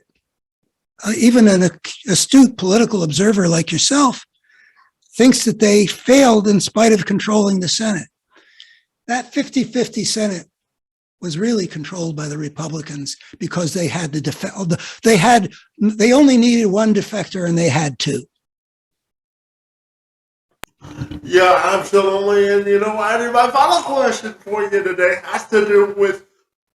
even an astute political observer like yourself thinks that they failed in spite of controlling the Senate. That 50-50 Senate was really controlled by the Republicans because they had they only needed one defector and they had two. Yeah, absolutely. And Andy, my final question for you today has to do with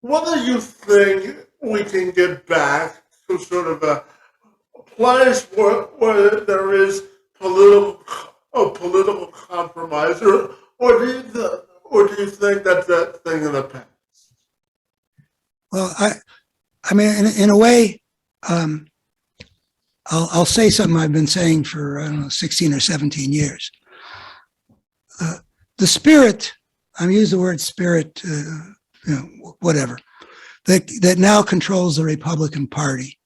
whether you think we can get back to sort of a place where there is political compromise, or do you think that's that thing in the past? Well, I mean, in a way, I'll say something I've been saying for, I don't know, 16 or 17 years. The spirit, I'm using the word spirit, whatever, that now controls the Republican Party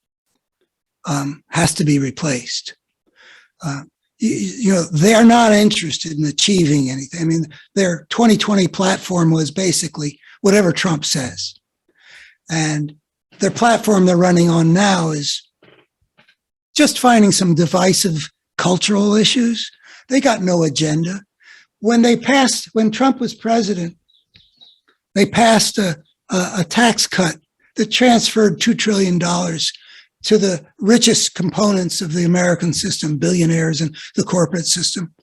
has to be replaced. They're not interested in achieving anything. I mean, their 2020 platform was basically whatever Trump says. And their platform they're running on now is just finding some divisive cultural issues. They got no agenda. When Trump was president, they passed a tax cut that transferred $2 trillion to the richest components of the American system, billionaires and the corporate system.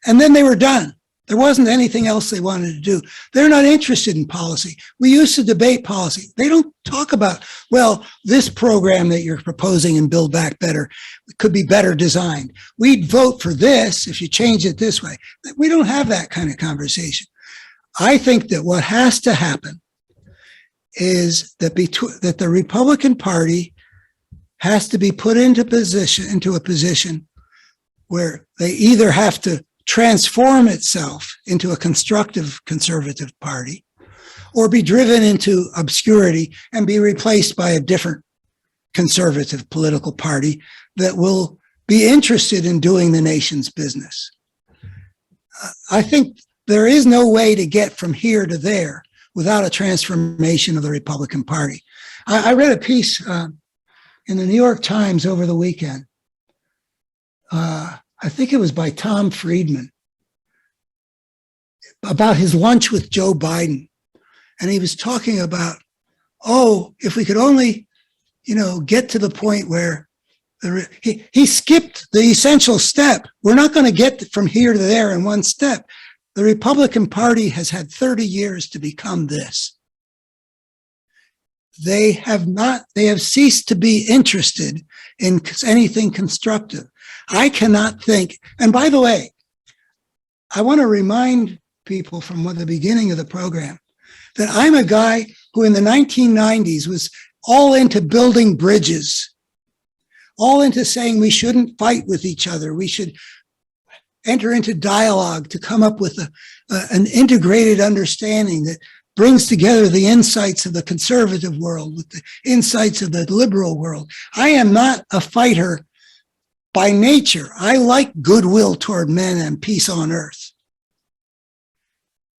And then they were done. There wasn't anything else they wanted to do. They're not interested in policy. We used to debate policy. They don't talk about, well, this program that you're proposing in Build Back Better could be better designed. We'd vote for this if you change it this way. We don't have that kind of conversation. I think that what has to happen is that the Republican Party has to be put into a position where they either have to transform itself into a constructive conservative party or be driven into obscurity and be replaced by a different conservative political party that will be interested in doing the nation's business. I think there is no way to get from here to there without a transformation of the Republican Party. I read a piece in the New York Times over the weekend. I think it was by Tom Friedman, about his lunch with Joe Biden. And he was talking about, if we could only, get to the point where he skipped the essential step. We're not going to get from here to there in one step. The Republican Party has had 30 years to become this. They have ceased to be interested in anything constructive. I cannot think, and by the way, I want to remind people from the beginning of the program that I'm a guy who in the 1990s was all into building bridges, all into saying we shouldn't fight with each other. We should enter into dialogue to come up with an integrated understanding that brings together the insights of the conservative world with the insights of the liberal world. I am not a fighter by nature. I like goodwill toward men and peace on earth.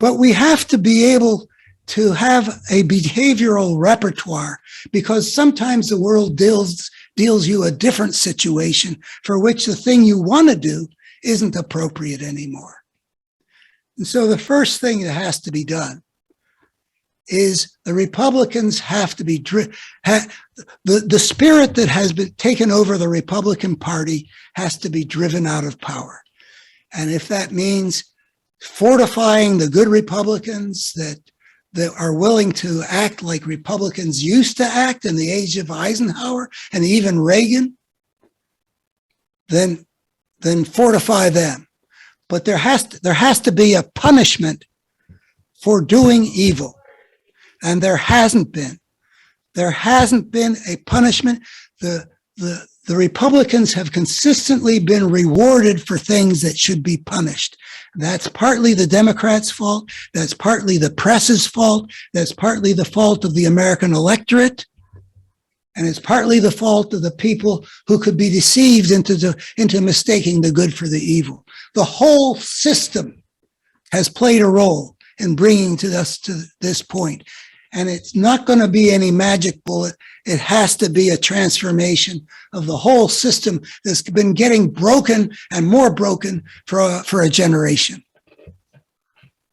But we have to be able to have a behavioral repertoire, because sometimes the world deals you a different situation for which the thing you want to do isn't appropriate anymore. And so the first thing that has to be done is the Republicans have to be the spirit that has been taken over the Republican Party has to be driven out of power. And if that means fortifying the good Republicans that are willing to act like Republicans used to act in the age of Eisenhower and even Reagan, then fortify them. But there has to be a punishment for doing evil. And there hasn't been. There hasn't been a punishment. The Republicans have consistently been rewarded for things that should be punished. That's partly the Democrats' fault. That's partly the press's fault. That's partly the fault of the American electorate. And it's partly the fault of the people who could be deceived into mistaking the good for the evil. The whole system has played a role in bringing us to this point. And it's not going to be any magic bullet. It has to be a transformation of the whole system that's been getting broken and more broken for a generation.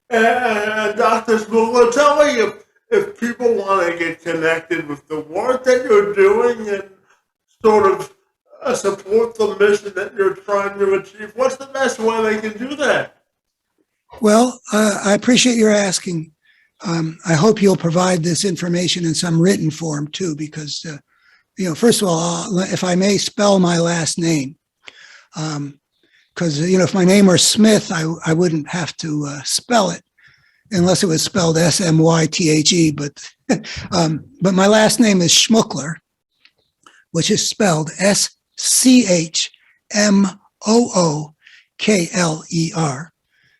And Dr. Schmookler, tell me if people want to get connected with the work that you're doing and sort of support the mission that you're trying to achieve, what's the best way they can do that? Well, I appreciate your asking. I hope you'll provide this information in some written form too, because, first of all, if I may spell my last name, because, if my name were Smith, I wouldn't have to spell it unless it was spelled Smythe, but my last name is Schmookler, which is spelled Schmookler.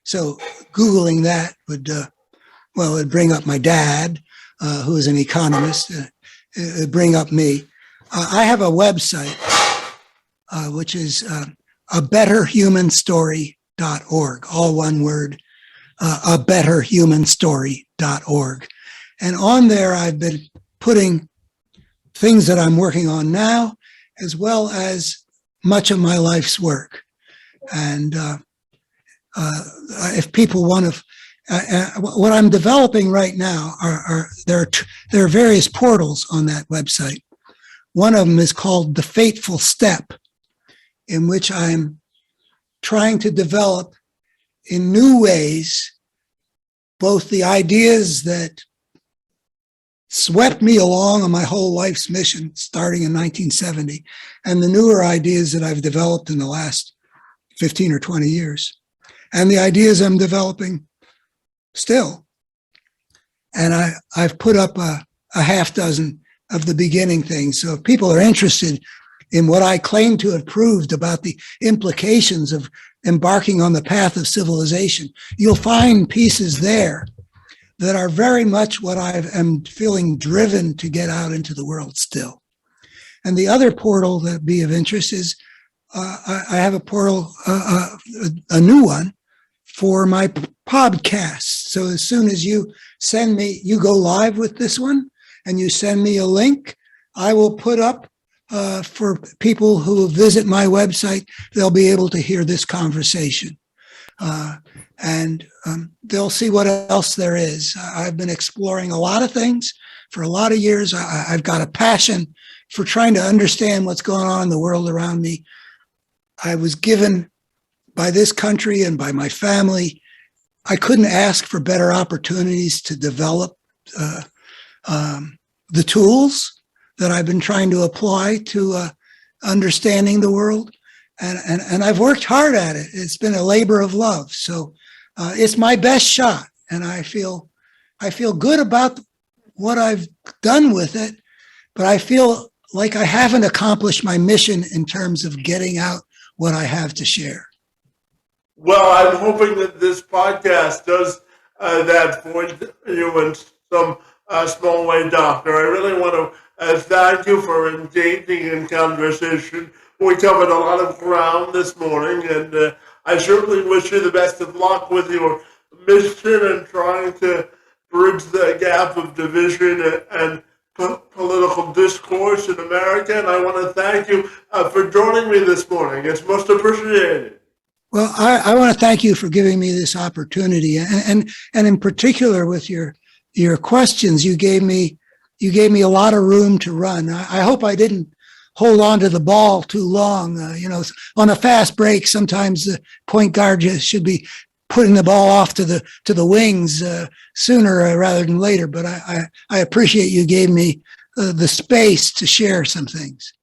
So Googling that would bring up my dad, who is an economist. It'd bring up me. I have a website, which is abetterhumanstory.org, all one word, abetterhumanstory.org. And on there, I've been putting things that I'm working on now, as well as much of my life's work. And if people want to, what I'm developing right now there are various portals on that website. One of them is called The Fateful Step, in which I'm trying to develop in new ways both the ideas that swept me along on my whole life's mission starting in 1970 and the newer ideas that I've developed in the last 15 or 20 years, and the ideas I'm developing still. And I've put up a half dozen of the beginning things. So if people are interested in what I claim to have proved about the implications of embarking on the path of civilization, you'll find pieces there that are very much what I am feeling driven to get out into the world still. And the other portal that be of interest is I have a portal, a new one for my podcast. So as soon as you go live with this one and you send me a link, I will put up for people who visit my website, they'll be able to hear this conversation. And they'll see what else there is. I've been exploring a lot of things for a lot of years. I've got a passion for trying to understand what's going on in the world around me. I was given by this country and by my family, I couldn't ask for better opportunities to develop the tools that I've been trying to apply to understanding the world. And I've worked hard at it. It's been a labor of love. So it's my best shot. And I feel good about what I've done with it, but I feel like I haven't accomplished my mission in terms of getting out what I have to share. Well, I'm hoping that this podcast does that for you in some small way, Doctor. I really want to thank you for engaging in conversation. We covered a lot of ground this morning, and I certainly wish you the best of luck with your mission and trying to bridge the gap of division and political discourse in America. And I want to thank you for joining me this morning. It's most appreciated. Well, I want to thank you for giving me this opportunity, and in particular with your questions, you gave me a lot of room to run. I hope I didn't hold on to the ball too long. On a fast break, sometimes the point guard should be putting the ball off to the wings sooner rather than later. But I appreciate you gave me the space to share some things.